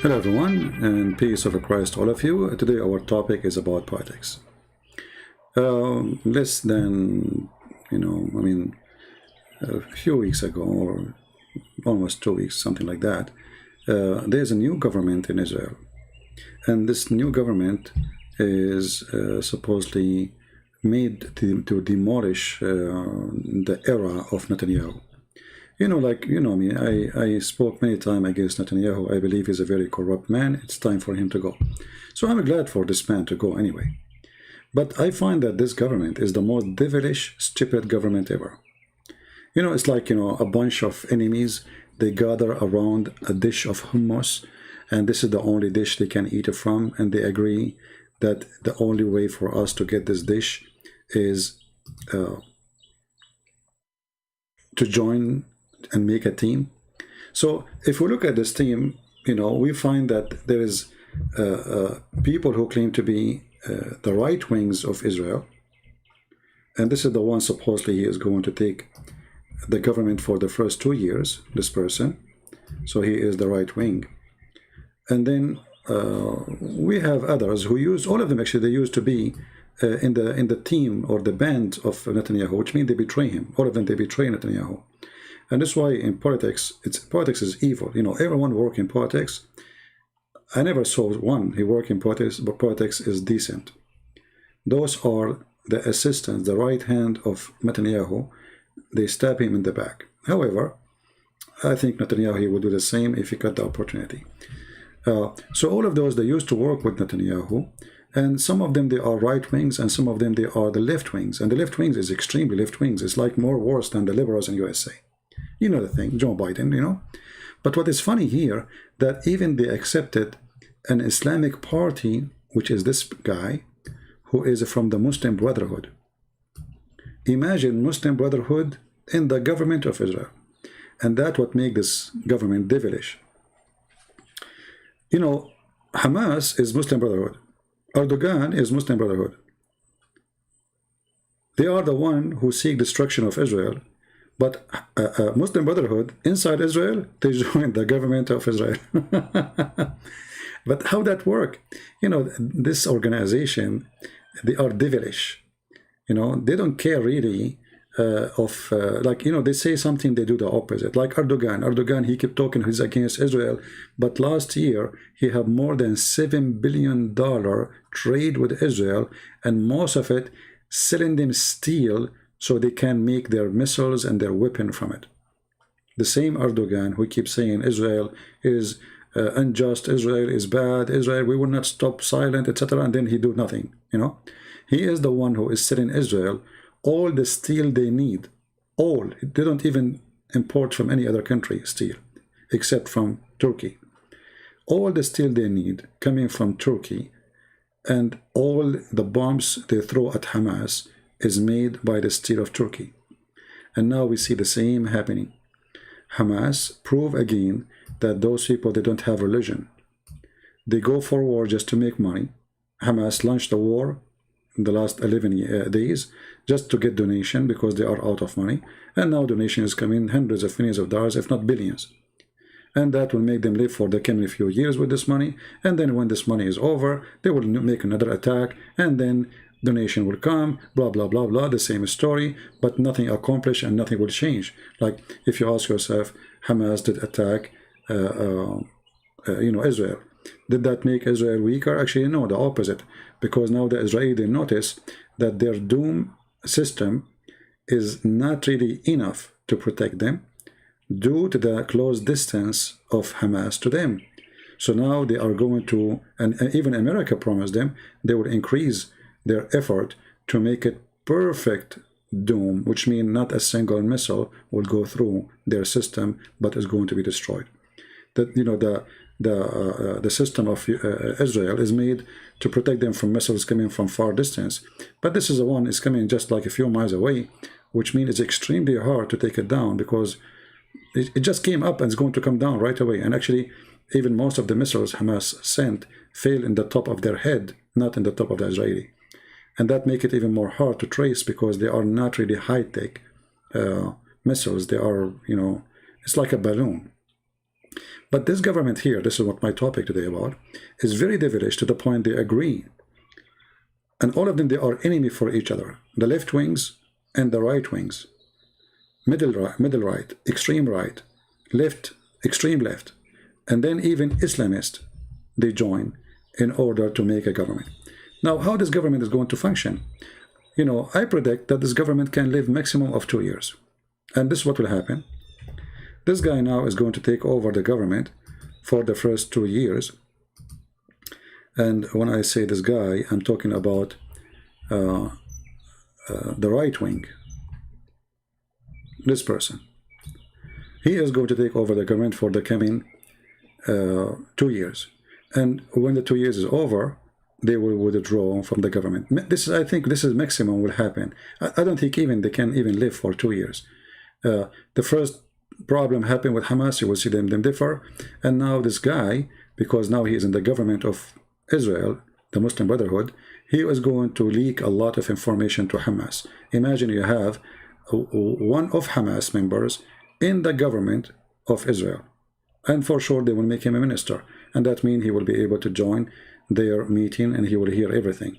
Hello everyone, and peace of Christ to all of you. Today our topic is about politics. Less than, a few weeks ago, or almost 2 weeks, something like that, there's a new government in Israel. And this new government is supposedly made to demolish the era of Netanyahu. Me, I spoke many times against Netanyahu. I believe he's a very corrupt man. It's time for him to go. So I'm glad for this man to go anyway. But I find that this government is the most devilish, stupid government ever. It's like, a bunch of enemies. They gather around a dish of hummus, and this is the only dish they can eat it from, and they agree that the only way for us to get this dish is to join and make a team. So if we look at this team, we find that there is people who claim to be the right wings of Israel, and this is the one supposedly he is going to take the government for the first 2 years, this person. So he is the right wing. And then we have others who use, all of them actually, they used to be in the team or the band of Netanyahu, which means they betray him. All of them, they betray Netanyahu. And that's why in politics, politics is evil. Everyone work in politics. I never saw one who work in politics, but politics is decent. Those are the assistants, the right hand of Netanyahu. They stab him in the back. However, I think Netanyahu, he would do the same if he got the opportunity. So all of those, they used to work with Netanyahu, and some of them, they are right wings, and some of them, they are the left wings. And the left wings is extremely left wings. It's like more worse than the liberals in USA. You know the thing, Joe Biden, But what is funny here, that even they accepted an Islamic party, which is this guy, who is from the Muslim Brotherhood. Imagine Muslim Brotherhood in the government of Israel. And that's what makes this government devilish. Hamas is Muslim Brotherhood. Erdogan is Muslim Brotherhood. They are the one who seek destruction of Israel. But Muslim Brotherhood inside Israel, they join the government of Israel. But how that work? This organization, they are devilish. They don't care really they say something, they do the opposite. Like Erdogan. Erdogan, he kept talking he's against Israel. But last year, he had more than $7 billion trade with Israel, and most of it selling them steel so they can make their missiles and their weapon from it. The same Erdogan who keeps saying Israel is unjust, Israel is bad, Israel, we will not stop silent, etc. And then he do nothing, He is the one who is selling Israel all the steel they need. All. They don't even import from any other country steel, except from Turkey. All the steel they need coming from Turkey, and all the bombs they throw at Hamas is made by the steel of Turkey. And now we see the same happening. Hamas prove again that those people, they don't have religion. They go for war just to make money. Hamas launched the war in the last 11 days just to get donation because they are out of money. And now donation is coming hundreds of millions of dollars, if not billions. And that will make them live for the coming few years with this money. And then when this money is over, they will make another attack, and then donation will come, blah, blah, blah, blah, the same story, but nothing accomplished and nothing will change. Like if you ask yourself, Hamas did attack, Israel. Did that make Israel weaker? Actually, no, the opposite. Because now the Israeli notice that their doom system is not really enough to protect them due to the close distance of Hamas to them. So now they are going to, and even America promised them, they will increase their effort to make it perfect doom, which means not a single missile will go through their system, but is going to be destroyed. That the system of Israel is made to protect them from missiles coming from far distance, but this is the one is coming just like a few miles away, which means it's extremely hard to take it down because it just came up and it's going to come down right away. And actually, even most of the missiles Hamas sent fail in the top of their head, not in the top of the Israeli. And that makes it even more hard to trace because they are not really high-tech missiles. They are, it's like a balloon. But this government here, this is what my topic today about, is very devilish to the point they agree. And all of them, they are enemy for each other. The left wings and the right wings. Middle right, extreme right, left, extreme left. And then even Islamists, they join in order to make a government. Now, how this government is going to function? You know, I predict that this government can live maximum of 2 years. And this is what will happen. This guy now is going to take over the government for the first 2 years. And when I say this guy, I'm talking about the right wing. This person. He is going to take over the government for the coming 2 years. And when the 2 years is over, they will withdraw from the government. This is, I think this is maximum will happen. I don't think even they can even live for 2 years. The first problem happened with Hamas. You will see them differ. And now this guy, because now he is in the government of Israel, the Muslim Brotherhood, he is going to leak a lot of information to Hamas. Imagine you have one of Hamas members in the government of Israel. And for sure they will make him a minister. And that means he will be able to join their meeting and he will hear everything.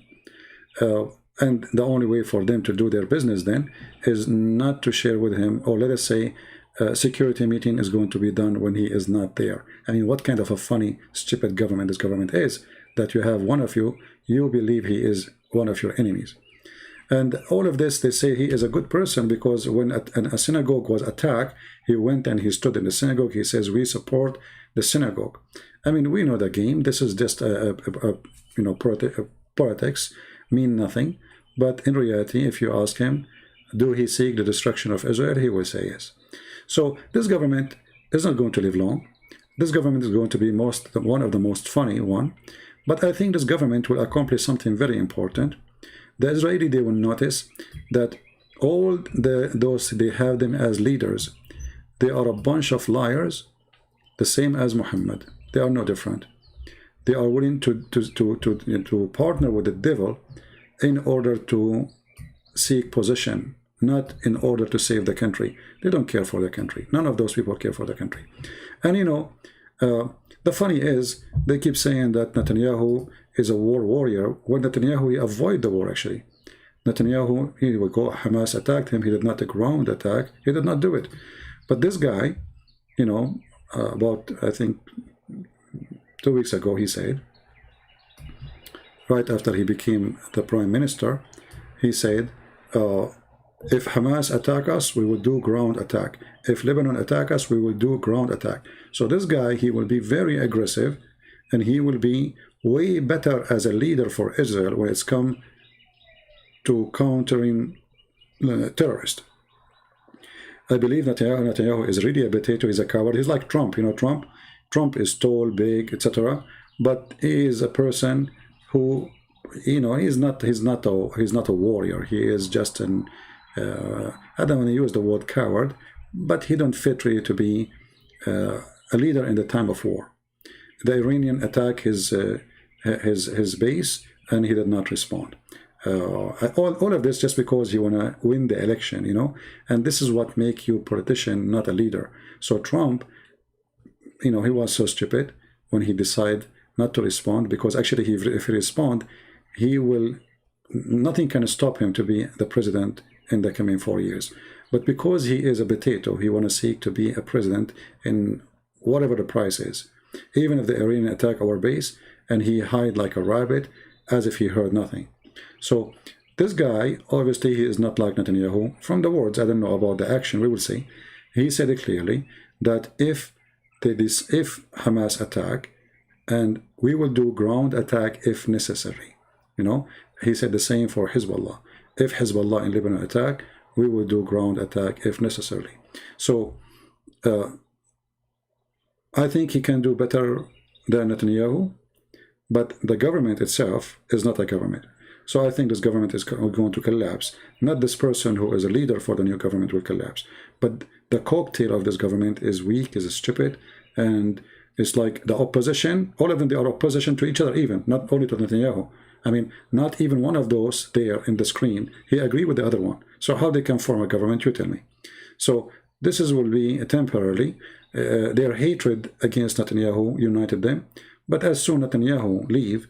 And the only way for them to do their business then is not to share with him, or let us say a security meeting is going to be done when he is not there. I mean, what kind of a funny, stupid government this government is, that you have one of you believe he is one of your enemies. And all of this, they say he is a good person because when a synagogue was attacked, he went and he stood in the synagogue. He says, we support the synagogue. I mean, we know the game. This is just politics, mean nothing. But in reality, if you ask him, do he seek the destruction of Israel? He will say yes. So this government is not going to live long. This government is going to be one of the most funny one. But I think this government will accomplish something very important. The Israeli, they will notice that all those they have them as leaders, they are a bunch of liars, the same as Muhammad. They are no different. They are willing to partner with the devil in order to seek position, not in order to save the country. They don't care for the country. None of those people care for the country. And you know, the funny is, they keep saying that Netanyahu is a war warrior. When Netanyahu, he avoided the war actually. Netanyahu, he would go, Hamas attacked him. He did not take ground attack. He did not do it. But this guy, you know, about, I think, 2 weeks ago, he said, right after he became the prime minister, he said, if Hamas attack us, we will do ground attack. If Lebanon attack us, we will do ground attack. So this guy, he will be very aggressive, and he will be way better as a leader for Israel when it's come to countering terrorists. I believe Netanyahu is really a potato. He's a coward. He's like Trump. You know, Trump is tall, big, etc. But he is a person who, you know, he's not a warrior. He is just an I don't want to use the word coward, but he don't fit really to be a leader in the time of war. The Iranian attacked his base, and he did not respond. All of this just because you want to win the election, you know, and this is what make you politician, not a leader. So Trump, you know, he was so stupid when he decided not to respond, because actually if he respond, nothing can stop him to be the president in the coming 4 years. But because he is a potato, he want to seek to be a president in whatever the price is. Even if the Iranian attack our base, and he hide like a rabbit as if he heard nothing. So this guy, obviously he is not like Netanyahu. From the words, I don't know about the action, we will see. He said it clearly that if Hamas attack, and we will do ground attack if necessary. You know, he said the same for Hezbollah. If Hezbollah in Lebanon attack, we will do ground attack if necessary. So I think he can do better than Netanyahu, but the government itself is not a government. So I think this government is going to collapse. Not this person who is a leader for the new government will collapse, but the cocktail of this government is weak, is stupid, and it's like the opposition. All of them, they are opposition to each other, even not only to Netanyahu. I mean, not even one of those there in the screen, he agreed with the other one. So how they can form a government, you tell me. So This is will be temporarily. Their hatred against Netanyahu united them, but as soon Netanyahu leave,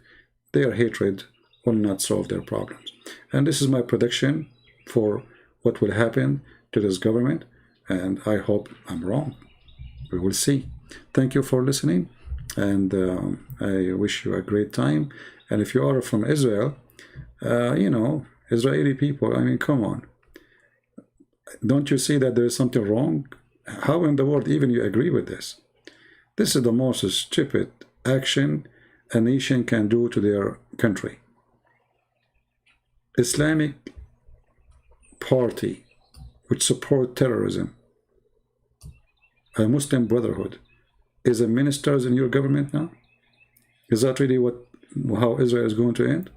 their hatred will not solve their problems. And this is my prediction for what will happen to this government, and I hope I'm wrong. We will see. Thank you for listening, and I wish you a great time. And if you are from Israel, you know, Israeli people, I mean, come on. Don't you see that there is something wrong? How in the world even you agree with this? This is the most stupid action a nation can do to their country. Islamic party which support terrorism, a Muslim Brotherhood, is a ministers in your government now? Is that really how Israel is going to end?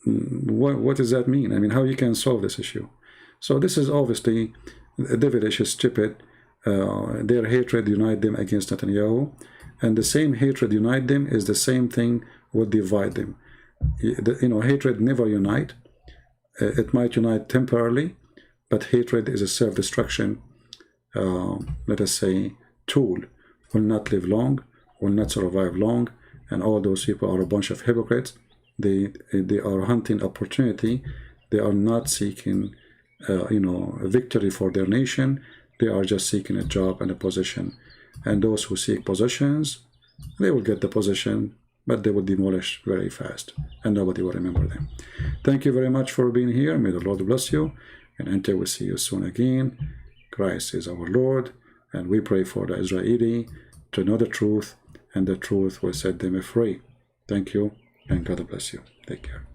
What does that mean? I mean, how you can solve this issue? So this is obviously devilish, stupid. Their hatred unite them against Netanyahu, and the same hatred unite them is the same thing will divide them. You know, hatred never unite. It might unite temporarily, but hatred is a self-destruction, let us say, tool. Will not live long, will not survive long, and all those people are a bunch of hypocrites. They are hunting opportunity. They are not seeking, you know, a victory for their nation. They are just seeking a job and a position. And those who seek positions, they will get the position, but they will demolish very fast, and nobody will remember them. Thank you very much for being here. May the Lord bless you, and until we see you soon again, Christ is our Lord, and we pray for the Israeli to know the truth, and the truth will set them free. Thank you, and God bless you. Take care.